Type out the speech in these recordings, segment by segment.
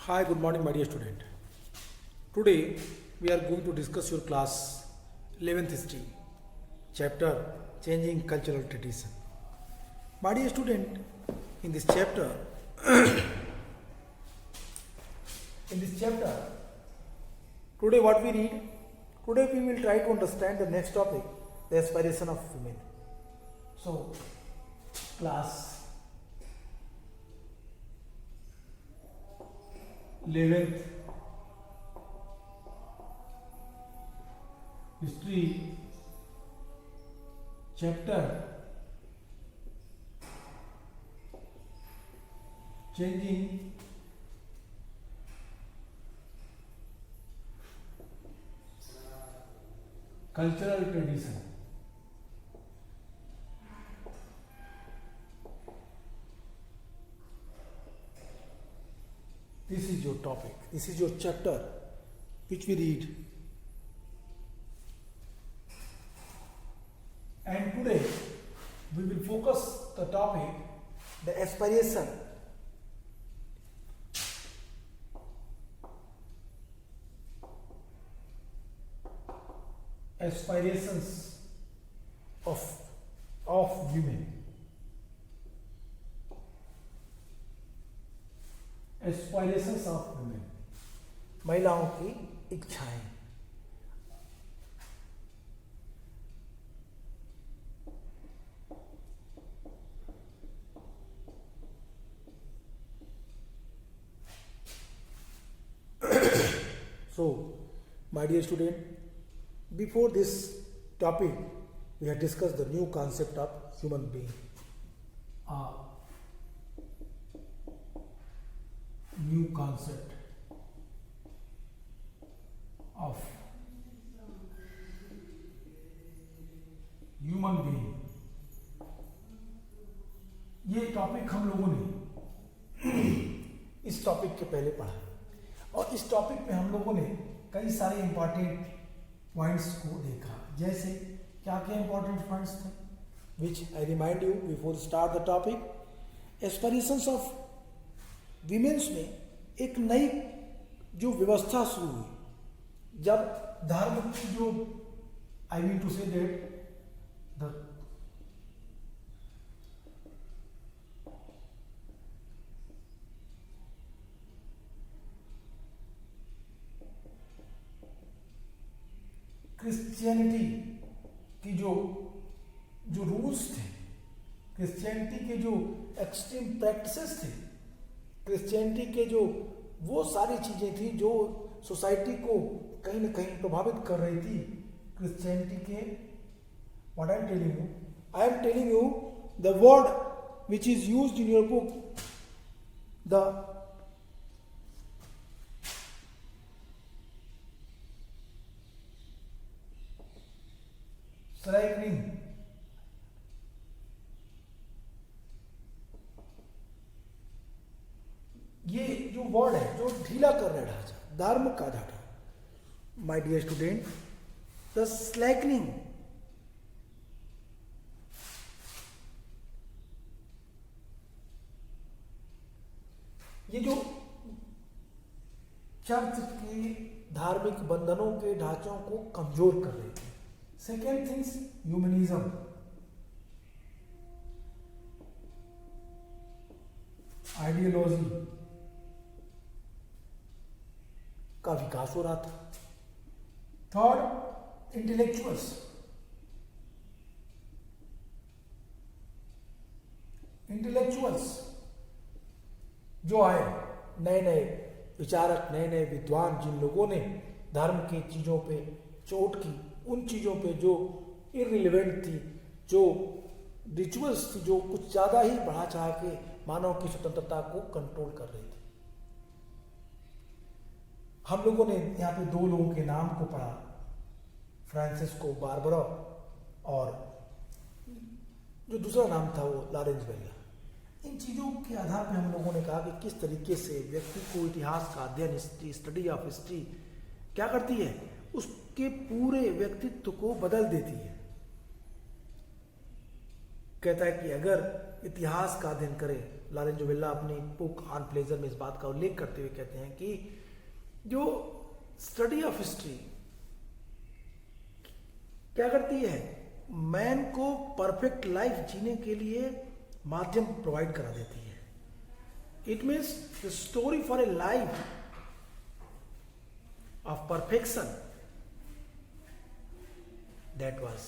Hi, good morning, my dear student. Today we are going to discuss your class 11th history, chapter Changing Cultural Tradition. My dear student, in this chapter, in this chapter, today what we read? Today we will try to understand the next topic, the aspiration of women. So, class 11th history chapter changing cultural tradition. This is your topic, this is your chapter which we read. And today we will focus the topic, the aspiration. Aspirations of women. Aspirations of women. महिलाओं की इच्छाएं. So, my dear student, before this topic, we have discussed the new concept of human being. New concept of human being. ये topic हम लोगों ने इस topic के पहले पढ़ा और इस टॉपिक में हम लोगों ने कई सारे इंपॉर्टेंट पॉइंट्स को देखा. जैसे क्या क्या इंपॉर्टेंट पॉइंट्स थे, which I remind you before start the topic. Aspirations of women's में एक नई जो व्यवस्था शुरू हुई जब धर्म की जो I mean to say that the Christianity की जो रूल्स थे, क्रिश्चियनिटी के जो एक्सट्रीम प्रैक्टिसेस थे, क्रिश्चियनिटी के जो वो सारी चीजें थी जो सोसाइटी को कहीं ना कहीं प्रभावित कर रही थी. क्रिश्चियनिटी के what I am telling you the word which is used in your book, the स्लाइकनिंग. ये जो वर्ड है जो ढीला कर रहा है ढांचा, धर्म का ढांचा. माय डियर स्टूडेंट, द स्लैकनिंग ये जो चर्च के धार्मिक बंधनों के ढांचों को कमजोर कर रही थी. सेकेंड थिंग्स, ह्यूमनिज्म आइडियोलॉजी का विकास हो रहा था. थर्ड, इंटेलेक्चुअल्स जो आए, नए नए विचारक, नए नए विद्वान, जिन लोगों ने धर्म की चीजों पे चोट की, उन चीजों पे जो इररिलेवेंट थी, जो रिचुअल्स थी, जो कुछ ज्यादा ही बढ़ा चढ़ा के मानव की स्वतंत्रता को कंट्रोल कर रही थी. हम लोगों ने यहाँ पे दो लोगों के नाम को पढ़ा, फ्रांसिस्को बारबरा और जो दूसरा नाम था वो लॉरेंस बेला. इन चीज़ों के आधार पर हम लोगों ने कहा कि किस तरीके से व्यक्ति को इतिहास का अध्ययन, स्टडी ऑफ हिस्ट्री क्या करती है, उसके पूरे व्यक्तित्व को बदल देती है. कहता है कि अगर इतिहास का अध्ययन करें, लॉरेंजो विल्ला अपनी बुक ऑन प्लेजर में इस बात का उल्लेख करते हुए कहते हैं कि जो स्टडी ऑफ हिस्ट्री क्या करती है, मैन को परफेक्ट लाइफ जीने के लिए माध्यम प्रोवाइड करा देती है। It means the story for a life of perfection that was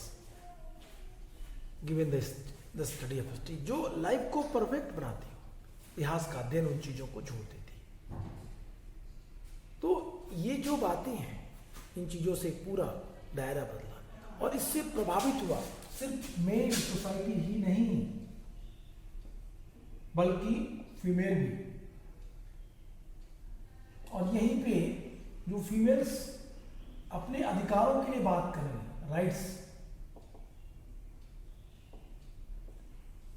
given the study of history, जो लाइफ को परफेक्ट बनाती हो, इतिहास का अध्ययन उन चीजों को छोड़ देती। तो ये जो बातें हैं, इन चीजों से पूरा दायरा बदला और इससे प्रभावित हुआ सिर्फ मेल सोसाइटी ही नहीं बल्कि फीमेल भी। और यहीं पे जो फीमेल्स अपने अधिकारों के लिए बात कर रहे हैं, राइट्स,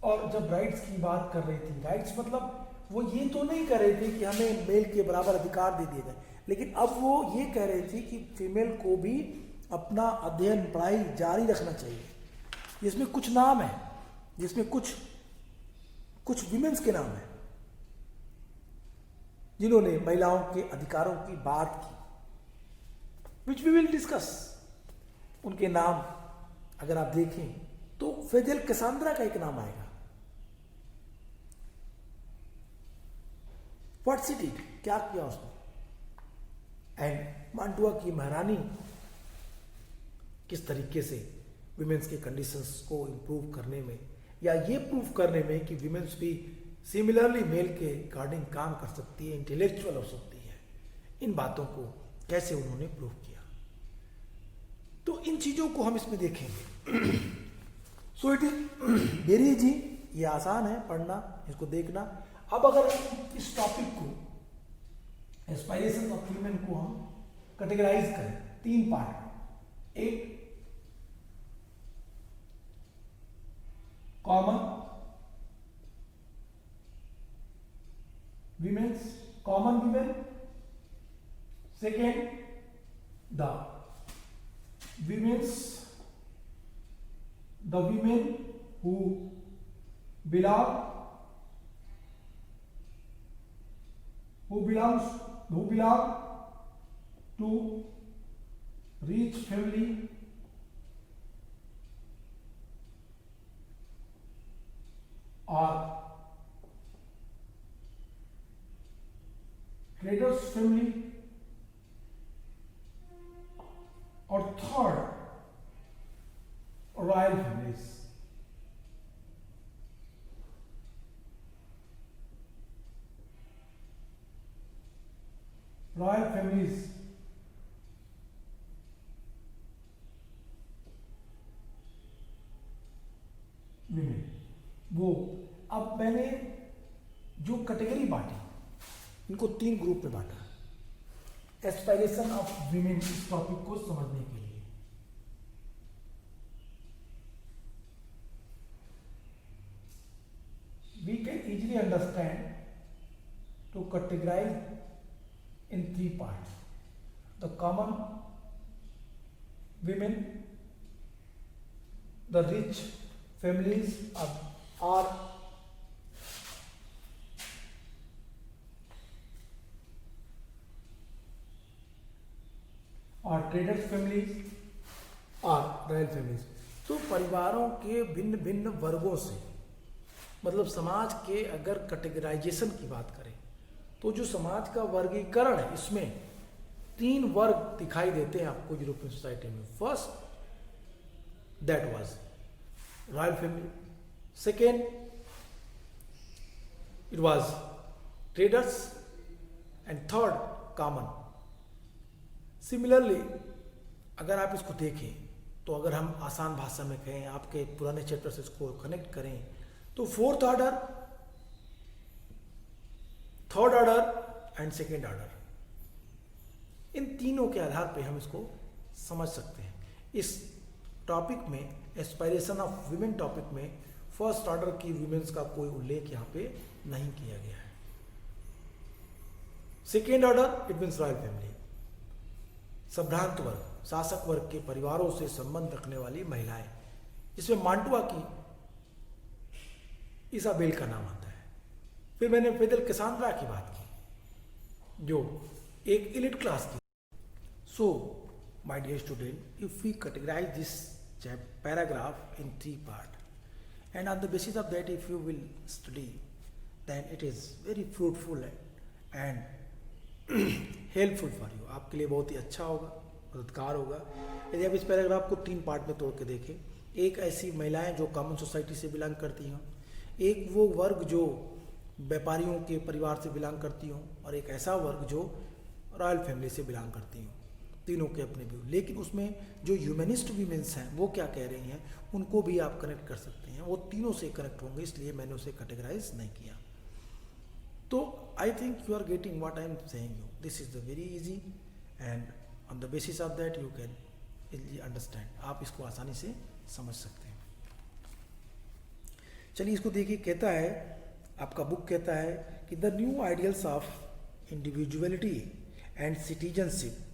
और जब राइट्स की बात कर रही थी, राइट्स मतलब वो ये तो नहीं कर रहे थे कि हमें मेल के बराबर अधिकार दे दिए जाए, लेकिन अब वो ये कह रहे थे कि फीमेल को भी अपना अध्ययन पढ़ाई जारी रखना चाहिए। जिसमें कुछ नाम है, जिसमें कुछ विमेंस के नाम है जिन्होंने महिलाओं के अधिकारों की बात की, विच वी विल डिस्कस। उनके नाम अगर आप देखें तो फेजेल कैसांड्रा का एक नाम आएगा। व्हाट शी डिड, क्या किया उसने, एंड मांटुआ की महारानी किस तरीके से विमेंस के कंडीशंस को इंप्रूव करने में या ये प्रूव करने में कि विमेंस भी सिमिलरली मेल के अकॉर्डिंग काम कर सकती है, इंटेलेक्चुअल हो सकती है, इन बातों को कैसे उन्होंने प्रूव किया। तो इन चीजों को हम इसमें देखेंगे। So it is very easy, ये आसान है पढ़ना, इसको देखना। अब अगर हम इस टॉपिक को, एस्पायरेशन ऑफ ह्यूमन को हम कैटेगराइज करें 3 पार्ट में, एक common women's, common women, second the women's, the women who belong to rich family or traders family, और third royal families। Royal families women, वो अब मैंने जो कैटेगरी बांटी, इनको 3 ग्रुप में बांटा, एस्पायरेशन ऑफ विमेन, इस टॉपिक को समझने के लिए। We can easily understand to categorise in 3 parts: the common women, the rich families are traders families और रॉयल फैमिलीज। तो परिवारों के भिन्न भिन्न वर्गों से, मतलब समाज के अगर कैटेगराइजेशन की बात करें तो जो समाज का वर्गीकरण है, इसमें 3 वर्ग दिखाई देते हैं आपको यूरोपियन सोसाइटी में। First that was royal family, second it was traders, and third common. Similarly अगर आप इसको देखें तो अगर हम आसान भाषा में कहें, आपके पुराने चैप्टर से इसको कनेक्ट करें, तो 4th order, 3rd order and 2nd order, इन तीनों के आधार पे हम इसको समझ सकते हैं। इस टॉपिक में, एस्पायरेशन ऑफ विमेन टॉपिक में, 1st ऑर्डर की विमेन्स का कोई उल्लेख यहाँ पे नहीं किया गया है। 2nd order it means royal family, संभ्रांत वर्ग, शासक वर्ग के परिवारों से संबंध रखने वाली महिलाएं, जिसमें मांटुआ की इसाबेल का नाम आता है। फिर मैंने फेदल कैसांड्रा की बात की जो एक एलिट क्लास की। So my dear student, if we categorise this paragraph in 3 part and on the basis of that if you will study then it is very fruitful and helpful for you. आपके लिए बहुत ही अच्छा होगा, मददगार होगा यदि आप इस पैराग्राफ को 3 पार्ट में तोड़ के देखें। एक ऐसी महिलाएं जो कॉमन सोसाइटी से बिलोंग करती हों, एक वो वर्ग जो व्यापारियों के परिवार से बिलोंग करती हों, और एक ऐसा वर्ग जो रॉयल फैमिली से बिलोंग करती हों। तीनों के अपने व्यू, लेकिन उसमें जो ह्यूमनिस्ट वीमेंस हैं वो क्या कह रही हैं उनको भी आप कनेक्ट कर सकते हैं। वो तीनों से कनेक्ट होंगे, इसलिए मैंने उसे कैटेगराइज नहीं किया। तो I think you are getting what I am saying you. This is the very easy and on the basis of that you can easily understand. आप इसको आसानी से समझ सकते हैं। चलिए इसको देखिए। कहता है, आपका बुक कहता है कि the new ideals of individuality and citizenship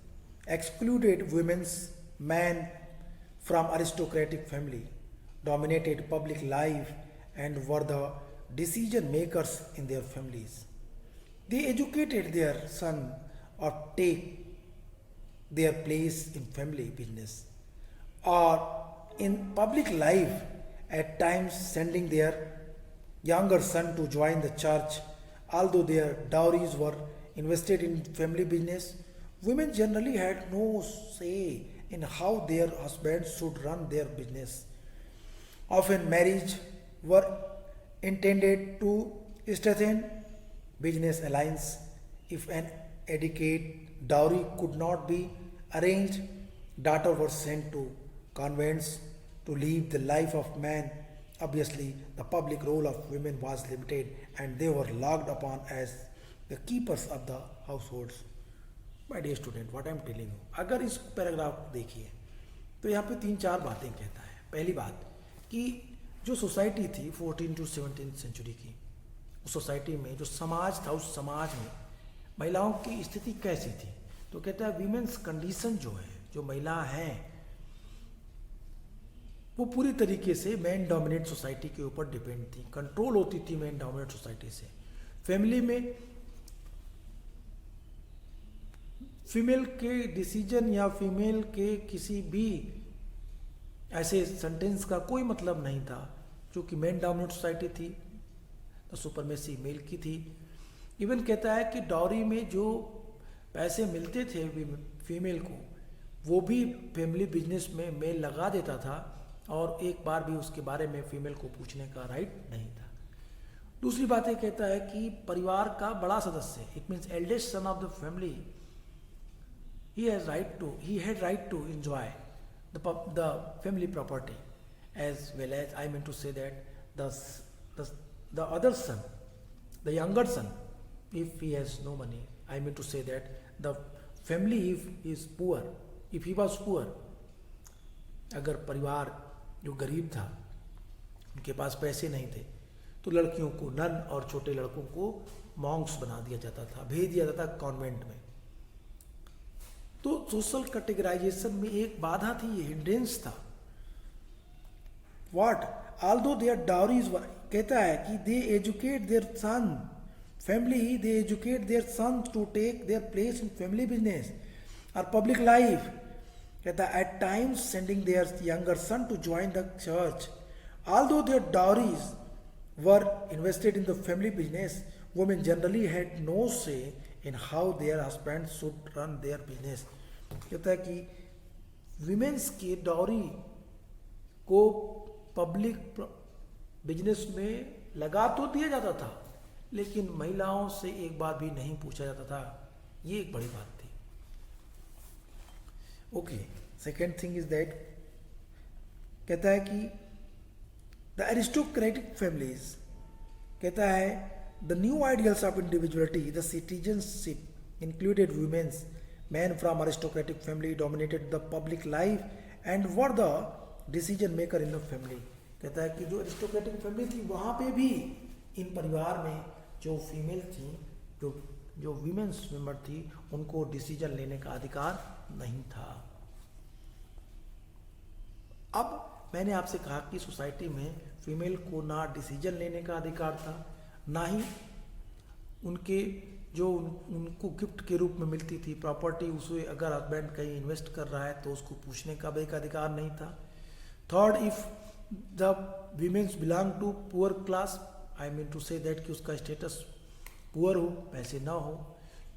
excluded women's men from aristocratic family, dominated public life and were the decision makers in their families. They educated their son or take their place in family business or in public life, at times sending their younger son to join the church. Although their dowries were invested in family business, women generally had no say in how their husbands should run their business. Often marriage were intended to strengthen business alliance. If an adequate dowry could not be arranged, daughters were sent to convents to live the life of man. Obviously, the public role of women was limited and they were looked upon as the keepers of the households. My dear student, what I am telling you, अगर इस paragraph को देखिए तो यहाँ पे 3-4 बातें कहता है। पहली बात कि जो सोसाइटी थी 14 to 17 सेंचुरी की, उस सोसाइटी में जो समाज था, उस समाज में महिलाओं की स्थिति कैसी थी। तो कहता है वीमेंस कंडीशन जो है, जो महिला हैं वो पूरी तरीके से मैन डोमिनेट सोसाइटी के ऊपर डिपेंड थी, कंट्रोल होती थी मैन डोमिनेट सोसाइटी से। फैमिली में फीमेल के डिसीजन या फीमेल के किसी भी ऐसे सेंटेंस का कोई मतलब नहीं था, क्योंकि मेन डोमिनेट सोसाइटी थी, तो सुपरमेसी मेल की थी। इवन कहता है कि डॉरी में जो पैसे मिलते थे फीमेल को, वो भी फैमिली बिजनेस में मेल लगा देता था और एक बार भी उसके बारे में फीमेल को पूछने का राइट नहीं था। दूसरी बात ये कहता है कि परिवार का बड़ा सदस्य, it means eldest son of the family, he had right to enjoy the family property, as well as I mean to say that the other son, the younger son, if he has no money, I mean to say that the family, if he is poor, if he was poor, अगर परिवार जो गरीब था, उनके पास पैसे नहीं थे, तो लड़कियों को नन और छोटे लड़कों को मॉन्क्स बना दिया जाता था, भेज दिया जाता था कॉन्वेंट में। तो सोशल कैटेगराइजेशन में एक बाधा थी, ये हिंड्रेंस था। व्हाट ऑल्दो देयर डाउरीज, कहता है कि they educate their son, family they educate their son to take their place in family business और पब्लिक लाइफ। कहता है at times sending their younger son to join the church. Although their dowries were invested in the family business, women generally had no say in how their husband should run their business. कहता है कि women's की dowry को public business में लगा तो दिया जाता था, लेकिन महिलाओं से एक बार भी नहीं पूछा जाता था। ये एक बड़ी बात थी। Okay, second thing is that, कहता है कि द एरिस्टोक्रेटिक फैमिलीज, कहता है the new ideals of individuality, the citizenship included womens, men from aristocratic family dominated the public life and were the decision maker in the family। कहता है कि जो aristocratic family थी वहाँ पे भी इन परिवार में जो फीमेल थी, जो वीमेंस मेंबर थी, उनको डिसीजन लेने का अधिकार नहीं था। अब मैंने आपसे कहा कि सोसाइटी में फीमेल को ना डिसीजन लेने का अधिकार था, ना ही उनके जो उनको गिफ्ट के रूप में मिलती थी प्रॉपर्टी, उसे अगर हस्बैंड कहीं इन्वेस्ट कर रहा है तो उसको पूछने का भी एक अधिकार नहीं था। Third, if the womens belong to poor class, I mean to say that कि उसका स्टेटस पुअर हो, पैसे ना हो,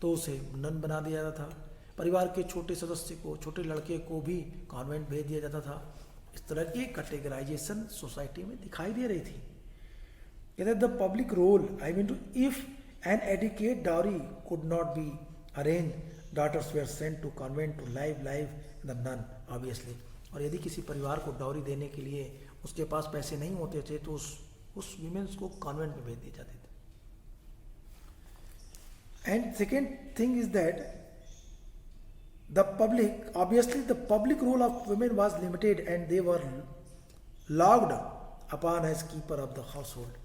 तो उसे नन बना दिया जाता था। परिवार के छोटे सदस्य को, छोटे लड़के को भी कॉन्वेंट भेज दिया जाता था। इस तरह की कैटेगराइजेशन सोसाइटी में दिखाई दे रही थी। कहते the public role, I mean to if an adequate dowry could not be arrange, daughters were sent to convent to live the nun obviously. और यदि किसी परिवार को डाउरी देने के लिए उसके पास पैसे नहीं होते थे तो उस वीमेंस को कॉन्वेंट में भेज दिए जाते थे। And second thing is that the public role of women was limited and they were looked upon as keeper of the household.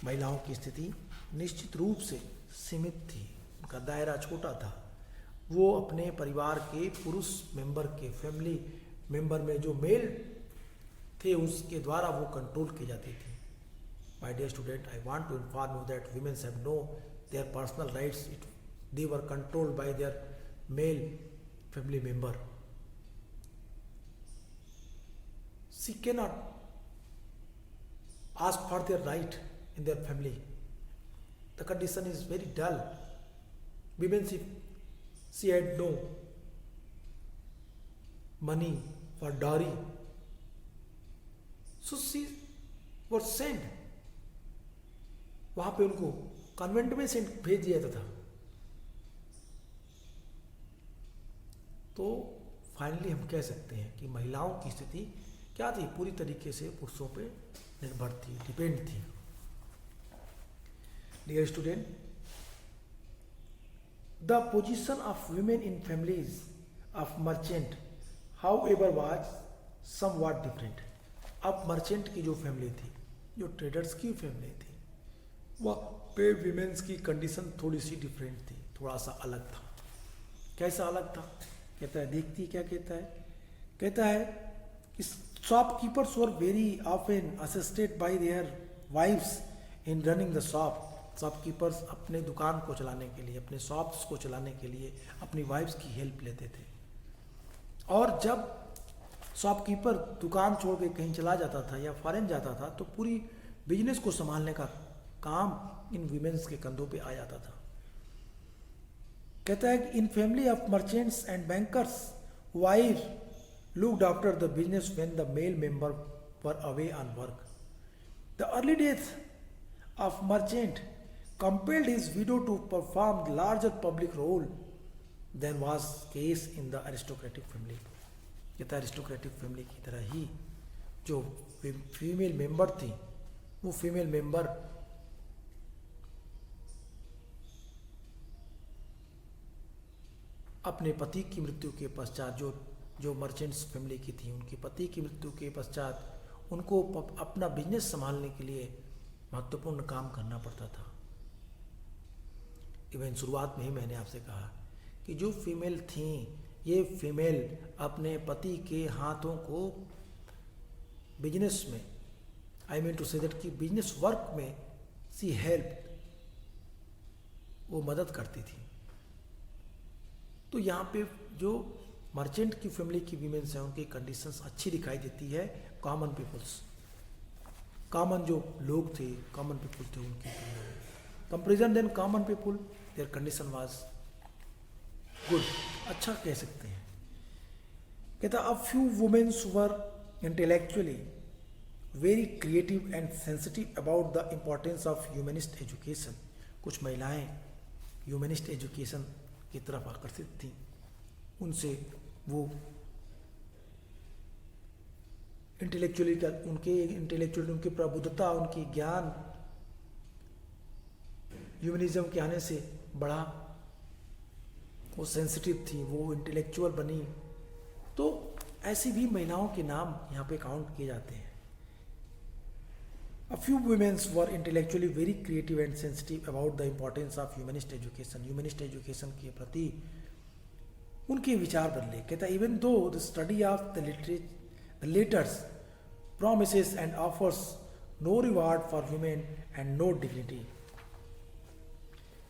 महिलाओं की स्थिति निश्चित रूप से सीमित थी, उनका दायरा छोटा था। वो अपने परिवार के पुरुष मेंबर के फैमिली मेंबर में जो मेल थे उसके द्वारा वो कंट्रोल की जाती थी। My dear student, I want to inform you that women have no their personal rights. They were controlled by their male family member. She cannot ask for their right in their family. The condition is very dull. Women, she had no money for dowry, so she was sent. वहां पे उनको convent में भेज दिया जाता था। तो finally हम कह सकते हैं कि महिलाओं की स्थिति क्या थी, पूरी तरीके से पुरुषों पे निर्भर थी, डिपेंड थी। Dear student, the position of women in families of merchant however was somewhat different. अब मर्चेंट की जो फैमिली थी, जो ट्रेडर्स की फैमिली थी, वह पे विमेंस की कंडीशन थोड़ी सी डिफरेंट थी, थोड़ा सा अलग था। कैसा अलग था? कहता है, देखती क्या कहता है, कहता है कि shopkeepers were very often assisted by their wifes in running the shop. Shopkeepers अपने दुकान को चलाने के लिए, अपने शॉप्स को चलाने के लिए अपनी वाइफ्स की हेल्प लेते थे। और जब शॉपकीपर दुकान छोड़ के कहीं चला जाता था या फॉरेन जाता था तो पूरी बिजनेस को संभालने का काम इन वीमेंस के कंधों पे आ जाता था। कहता है कि in family of merchants and bankers wife looked after the business when the male member were away on work. The early death of merchant compelled his widow to perform the larger public role than was case in the aristocratic family. कहता है aristocratic family की तरह ही जो female member थी, वो female member अपने पति की मृत्यु के पश्चात, जो मर्चेंट्स फैमिली की थी, उनके पति की मृत्यु के पश्चात उनको अपना बिजनेस संभालने के लिए महत्वपूर्ण काम करना पड़ता था। इवन शुरुआत में ही मैंने आपसे कहा कि जो फीमेल थी, ये फीमेल अपने पति के हाथों को बिजनेस में, I mean to say that कि बिजनेस वर्क में सी हेल्प, वो मदद करती थी। तो यहाँ पे जो मर्चेंट की फैमिली की वीमेंस हैं, उनकी कंडीशंस अच्छी दिखाई देती है कॉमन पीपल्स, कॉमन जो लोग थे, कॉमन पीपल थे, उनकी comparison then common people their condition was good, अच्छा कह सकते हैं। कहता a few womens were intellectually very creative and sensitive about the importance of humanist education. कुछ महिलाएं ह्यूमनिस्ट एजुकेशन की तरफ आकर्षित थीं, उनसे वो इंटेलेक्चुअली उनकी प्रबुद्धता, उनकी ज्ञान ह्यूमनिज्म के आने से बढ़ा, वो सेंसिटिव थी, वो इंटेलेक्चुअल बनी। तो ऐसी भी महिलाओं के नाम यहाँ पे काउंट किए जाते हैं। A few women were intellectually very creative and sensitive about the importance of humanist education. Humanist education के प्रति उनके विचार बदले। कहता even though the study of the letters promises and offers no reward for women and no dignity.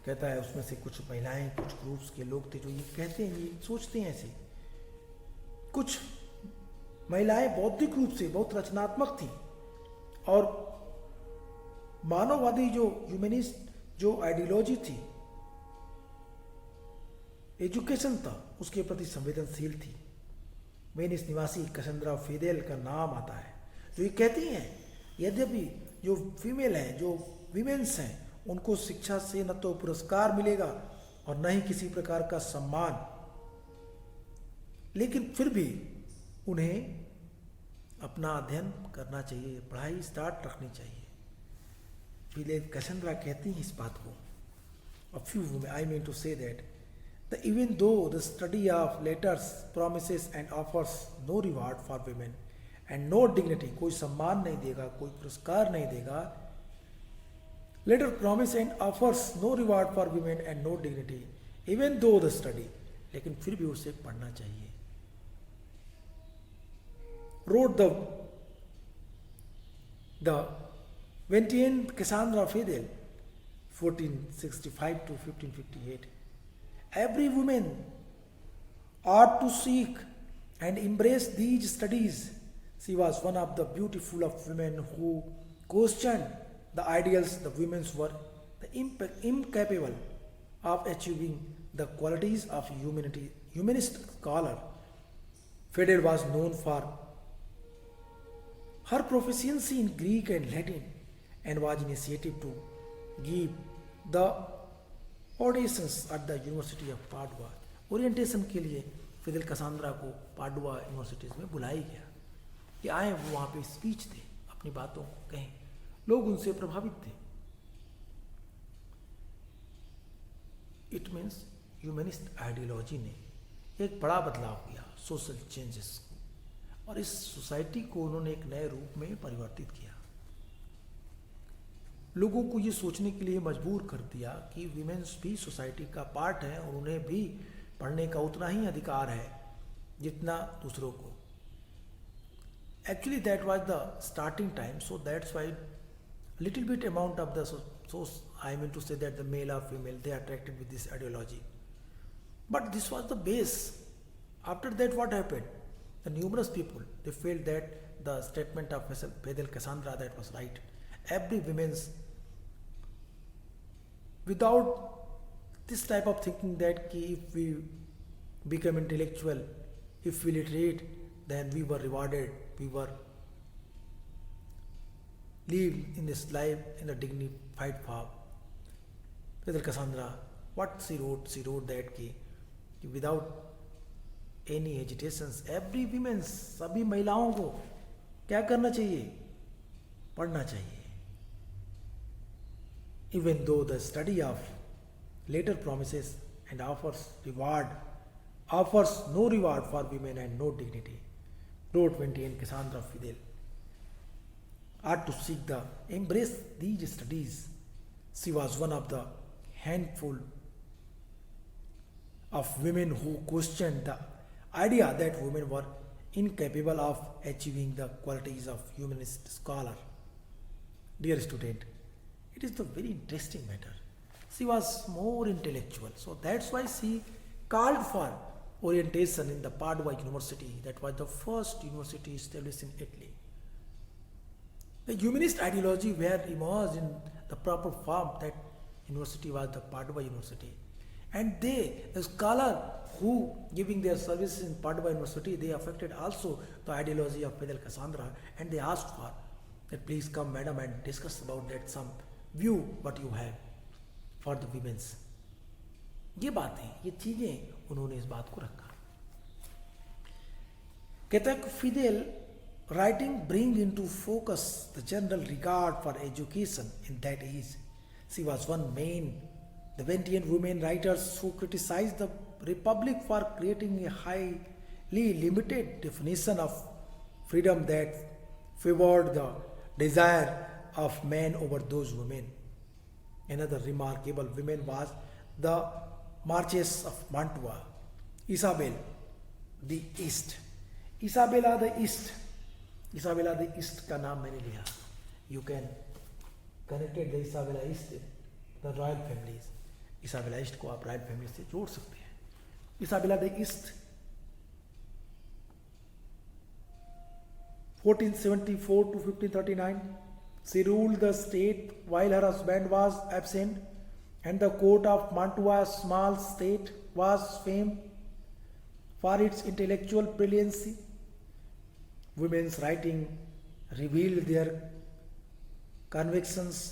कहता है उसमें से कुछ महिलाएं, कुछ ग्रुप्स के लोग थे जो ये कहते हैं, ये सोचते हैं ऐसे। कुछ महिलाएं बौद्धिक रूप से बहुत रचनात्मक थी और मानववादी जो ह्यूमनिस्ट जो आइडियोलॉजी थी, एजुकेशन था, उसके प्रति संवेदनशील थी। वेनिस निवासी कैसेंड्रा फिदेल का नाम आता है, जो ये कहती हैं यद्यपि जो फीमेल हैं, जो वीमेंस हैं, उनको शिक्षा से न तो पुरस्कार मिलेगा और न ही किसी प्रकार का सम्मान, लेकिन फिर भी उन्हें अपना अध्ययन करना चाहिए, पढ़ाई स्टार्ट रखनी चाहिए। फिदेल कैसेंड्रा कहती हैं इस बात को। A few women, I mean to say that even though the study of letters promises and offers no reward for women and no dignity, कोई सम्मान नहीं देगा, कोई पुरस्कार नहीं देगा, letter promise and offers no reward for women and no dignity, even though the study, लेकिन फिर भी उसे पढ़ना चाहिए। Wrote the Ventian Cassandra Fidel, 1465 to 1558. Every woman ought to seek and embrace these studies. She was one of the beautiful of women who questioned the ideals the women were incapable of achieving the qualities of humanity. Humanist scholar Fidel was known for her proficiency in Greek and Latin and was initiated to give the auditions at the University of Padua. Orientation के लिए Fidel Cassandra को Padua universities में बुलाया गया कि आए, वो वहाँ पे स्पीच दे, अपनी बातों को कहें, लोग उनसे प्रभावित थे। इट मीन्स ह्यूमनिस्ट आइडियोलॉजी ने एक बड़ा बदलाव किया, सोशल चेंजेस को, और इस सोसाइटी को उन्होंने एक नए रूप में परिवर्तित किया। लोगों को ये सोचने के लिए मजबूर कर दिया कि वीमेंस भी सोसाइटी का पार्ट है और उन्हें भी पढ़ने का उतना ही अधिकार है जितना दूसरों को। Actually that was the starting time, so that's why little bit amount of the so I mean to say that the male or female, they are attracted with this ideology, but this was the base. After that, what happened? The numerous people, they felt that the statement of Fidel Cassandra, that was right. Every women's, without this type of thinking that if we become intellectual, if we literate, then we were rewarded, we were live in this life in a dignified form. Fidel Cassandra, what she wrote that कि without any hesitations, every women, सभी महिलाओं को क्या करना चाहिए? पढ़ना चाहिए. Even though the study of later promises and offers no reward for women and no dignity, wrote Ventian Cassandra Fidel, are to seek the embrace these studies. She was one of the handful of women who questioned the idea that women were incapable of achieving the qualities of humanist scholar. Dear student, it is a very interesting matter. She was more intellectual, so that's why she called for orientation in the Padua University. That was the first university established in Italy. The humanist ideology were emerged in the proper form. That university was the Padua University. And they, the scholar who giving their services in Padua University, they affected also the ideology of Fidel Cassandra, and they asked for that please come madam and discuss about that some view what you have for the women's. ये बातें, ये चीजें उन्होंने इस बात को रखा. कहता है Fidel writing bring into focus the general regard for education in that age. She was one main the Ventian women writers who criticized the Republic for creating a highly limited definition of freedom that favored the desire of men over those women. Another remarkable woman was the Marchesa of Mantua, Isabel the East. Isabella the East. Isabella the East का नाम मैंने लिया. You can connect the Isabella East, the royal families. Isabella east को आप royal family से जोड़ सकते हैं। Isabella the east 1474 to 1539, she ruled the state while her husband was absent, and the court of Mantua, a small state, was famed for its intellectual brilliancy. Women's writing revealed their convictions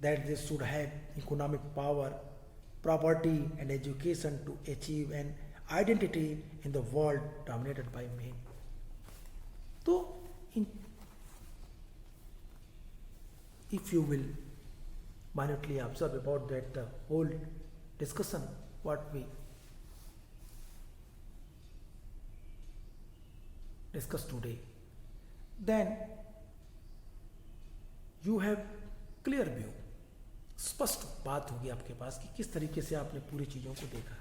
that they should have economic power, property, and education to achieve an identity in the world dominated by men. So, if you will minutely observe about that whole discussion, what we discussed today, then you have clear view, स्पष्ट बात होगी आपके पास कि किस तरीके से आपने पूरी चीज़ों को देखा।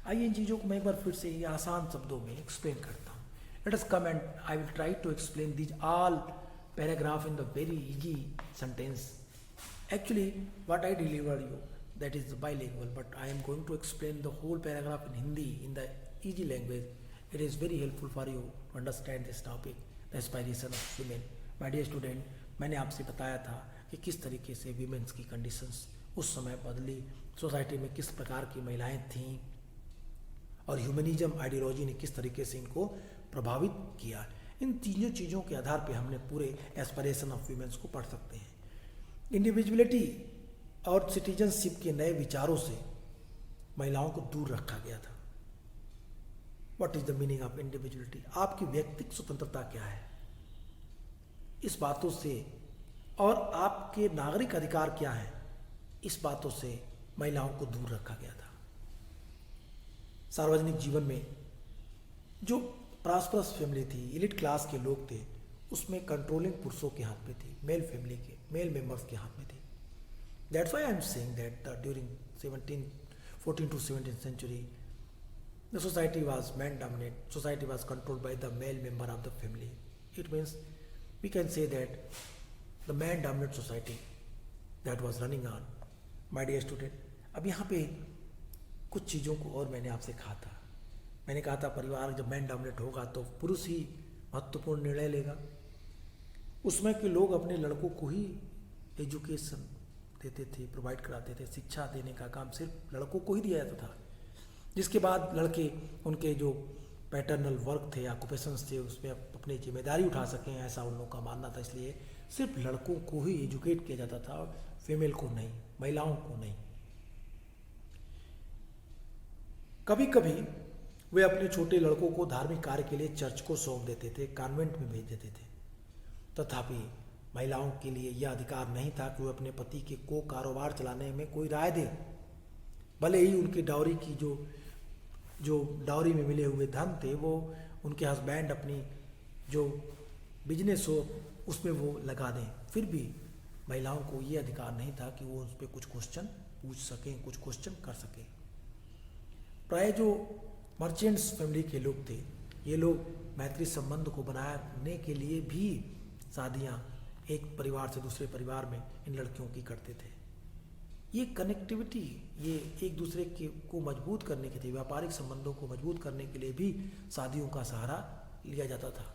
आइए इन चीज़ों को मैं एक बार फिर से ये आसान शब्दों में एक्सप्लेन करता हूँ। Let us come and I will try to explain these all paragraph in the very easy sentence. Actually, what I deliver you, that is bilingual, but I am going to explain the whole paragraph in Hindi in the easy language. It is very helpful for you to understand this topic, the aspiration of women. My dear student, मैंने आपसे बताया था कि किस तरीके से women's की conditions उस समय बदली, सोसाइटी में किस प्रकार की महिलाएं थीं और ह्यूमनिज्म आइडियोलॉजी ने किस तरीके से इनको प्रभावित किया। इन तीनों चीज़ों के आधार पे हमने पूरे एस्पिरेशन ऑफ वीमेंस को पढ़ सकते हैं। इंडिविजुअलिटी और सिटीजनशिप के नए विचारों से महिलाओं को दूर रखा गया था। What is the meaning of individuality? आपकी व्यक्तिगत स्वतंत्रता क्या है, इस बातों से, और आपके नागरिक अधिकार क्या हैं, इस बातों से महिलाओं को दूर रखा गया था। सार्वजनिक जीवन में जो प्रॉस्परस फैमिली थी, एलिट क्लास के लोग थे, उसमें कंट्रोलिंग पुरुषों के हाथ में थी, मेल फैमिली के मेल मेंबर्स के हाथ में थी। That's why I am saying that during 14 to 17th century the society was man dominated, society was controlled by the male member of the family. It means we can say that the man dominated society that was running on. My dear student, अब यहाँ पे कुछ चीज़ों को और मैंने आपसे कहा था। मैंने कहा था परिवार जब मैन डोमिनेट होगा तो पुरुष ही महत्वपूर्ण निर्णय लेगा। उसमें के लोग अपने लड़कों को ही एजुकेशन देते थे, प्रोवाइड कराते थे, शिक्षा देने का काम सिर्फ लड़कों को ही दिया जाता था। जिसके बाद लड़के उनके जो पैटर्नल वर्क थे, ऑक्यूपेशंस थे, उसमें अपनी जिम्मेदारी उठा सकें, ऐसा उन लोगों का मानना था। इसलिए सिर्फ लड़कों को ही एजुकेट किया जाता था, फीमेल को नहीं, महिलाओं को नहीं। कभी कभी वे अपने छोटे लड़कों को धार्मिक कार्य के लिए चर्च को सौंप देते थे, कॉन्वेंट में भेज देते थे। तथापि महिलाओं के लिए यह अधिकार नहीं था कि वे अपने पति के को कारोबार चलाने में कोई राय दें। भले ही उनकी डाउरी की जो डाउरी में मिले हुए धन थे वो उनके हस्बैंड अपनी जो बिजनेस हो उसमें वो लगा दें, फिर भी महिलाओं को ये अधिकार नहीं था कि वो उस पर कुछ क्वेश्चन पूछ सकें, कुछ क्वेश्चन कर सकें। प्राय जो मर्चेंट्स फैमिली के लोग थे, ये लोग मैत्री संबंध को बनाने के लिए भी शादियाँ एक परिवार से दूसरे परिवार में इन लड़कियों की करते थे। ये कनेक्टिविटी, ये एक दूसरे के को मजबूत करने के लिए, व्यापारिक संबंधों को मजबूत करने के लिए भी शादियों का सहारा लिया जाता था।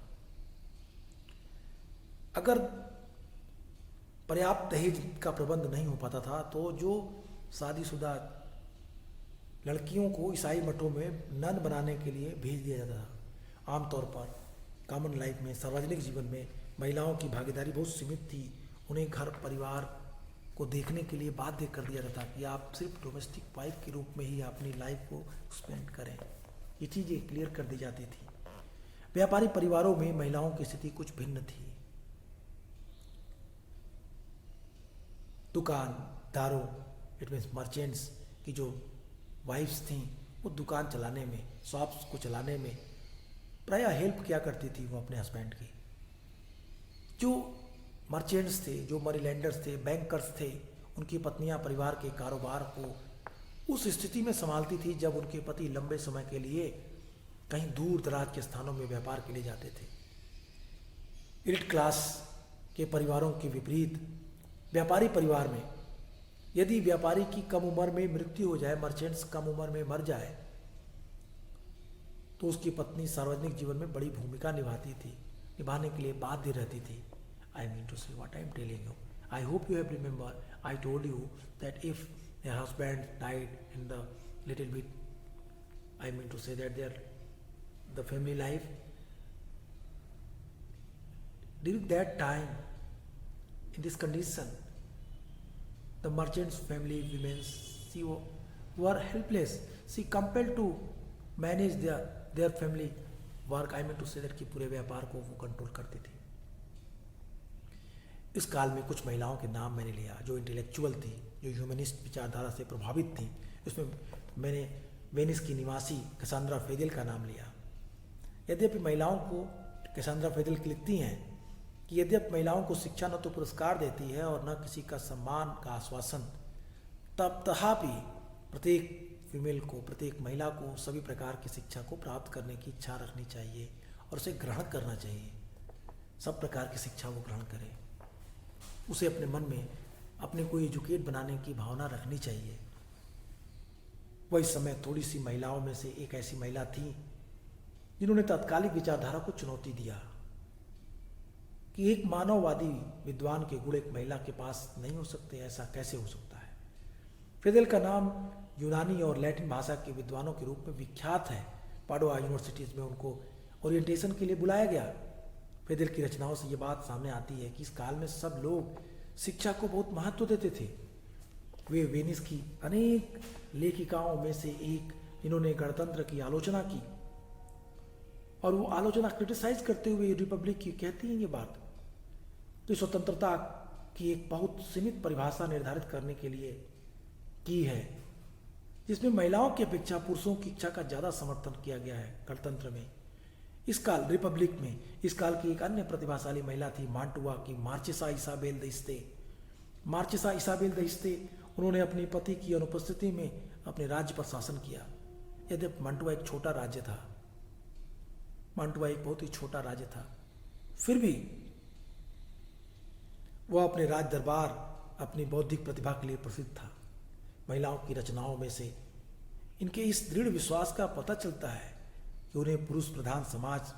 अगर पर्याप्त दहेज का प्रबंध नहीं हो पाता था तो जो शादीशुदा लड़कियों को ईसाई मठों में नन बनाने के लिए भेज दिया जाता था। आमतौर पर कॉमन लाइफ में, सार्वजनिक जीवन में महिलाओं की भागीदारी बहुत सीमित थी। उन्हें घर परिवार को देखने के लिए बाध्य कर दिया जाता कि आप सिर्फ डोमेस्टिक वाइफ के रूप में ही अपनी लाइफ को स्पेंड करें। ये चीज़ें क्लियर कर दी जाती थी। व्यापारी परिवारों में महिलाओं की स्थिति कुछ भिन्न थी। दुकानदारों, इट मीन्स मर्चेंट्स की जो वाइफ्स थीं, वो दुकान चलाने में, शॉप्स को चलाने में प्रायः हेल्प किया करती थी वो अपने हस्बैंड की। जो मर्चेंट्स थे, जो मनी लेंडर्स थे, बैंकर्स थे, उनकी पत्नियां परिवार के कारोबार को उस स्थिति में संभालती थी जब उनके पति लंबे समय के लिए कहीं दूर दराज के स्थानों में व्यापार के लिए जाते थे। एलिट क्लास के परिवारों के विपरीत व्यापारी परिवार में यदि व्यापारी की कम उम्र में मृत्यु हो जाए, मर्चेंट्स कम उम्र में मर जाए, तो उसकी पत्नी सार्वजनिक जीवन में बड़ी भूमिका निभाने के लिए बाध्य रहती थी। आई मीन टू से what I am telling you, I hope you have remember I told you that if their husband died in the little bit, I mean to say that the family life during that time, in this condition, the merchant's family women, she were helpless, she compelled to manage their family work, I mean to say that कि पूरे व्यापार को वो control करती थी। इस काल में कुछ महिलाओं के नाम मैंने लिया जो इंटेलेक्चुअल थी, जो ह्यूमनिस्ट विचारधारा से प्रभावित थी। उसमें मैंने वेनिस की निवासी कैसांड्रा फेदेल का नाम लिया। यद्यपि महिलाओं को, कैसांड्रा फेदेल लिखती हैं कि यद्यपि महिलाओं को शिक्षा न तो पुरस्कार देती है और न किसी का सम्मान का आश्वासन, तथापि प्रत्येक फीमेल को, प्रत्येक महिला को सभी प्रकार की शिक्षा को प्राप्त करने की इच्छा रखनी चाहिए और उसे ग्रहण करना चाहिए। सब प्रकार की शिक्षा वो ग्रहण करे, उसे अपने मन में अपने को एजुकेट बनाने की भावना रखनी चाहिए। वही समय थोड़ी सी महिलाओं में से एक ऐसी महिला थी जिन्होंने तात्कालिक विचारधारा को चुनौती दिया कि एक मानववादी विद्वान के गुण एक महिला के पास नहीं हो सकते, ऐसा कैसे हो सकता है। फेदेल का नाम यूनानी और लैटिन भाषा के विद्वानों के रूप में विख्यात है। पाडुआ यूनिवर्सिटीज में उनको ओरिएंटेशन के लिए बुलाया गया। फेदेल की रचनाओं से ये बात सामने आती है कि इस काल में सब लोग शिक्षा को बहुत महत्व देते थे। वे वेनिस की अनेक लेखिकाओं में से एक जिन्होंने गणतंत्र की आलोचना की, और वो आलोचना क्रिटिसाइज करते हुए रिपब्लिक की कहती है ये बात कि स्वतंत्रता की एक बहुत सीमित परिभाषा निर्धारित करने के लिए की है, जिसमें महिलाओं की अपेक्षा पुरुषों की इच्छा का ज़्यादा समर्थन किया गया है गणतंत्र में। इस काल रिपब्लिक में इस काल की एक अन्य प्रतिभाशाली महिला थी मांटुआ की मार्चेसा इसाबेल दइस्ते। मार्चेसा इसाबेल दइस्ते, उन्होंने अपने पति की अनुपस्थिति में अपने राज्य पर शासन किया। यद्यपि मांटुआ एक छोटा राज्य था, मांटुआ एक बहुत ही छोटा राज्य था, फिर भी वह अपने राज दरबार, अपनी बौद्धिक प्रतिभा के लिए प्रसिद्ध था। महिलाओं की रचनाओं में से इनके इस दृढ़ विश्वास का पता चलता है कि उन्हें पुरुष प्रधान समाज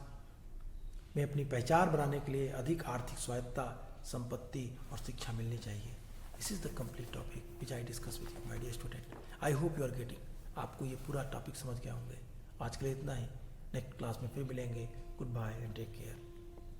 में अपनी पहचान बनाने के लिए अधिक आर्थिक स्वायत्तता, संपत्ति और शिक्षा मिलनी चाहिए। This is the complete topic which I discuss with you my dear student. I hope you are getting, आपको ये पूरा टॉपिक समझ गए होंगे। आज के लिए इतना ही, नेक्स्ट क्लास में फिर मिलेंगे। Goodbye and take care.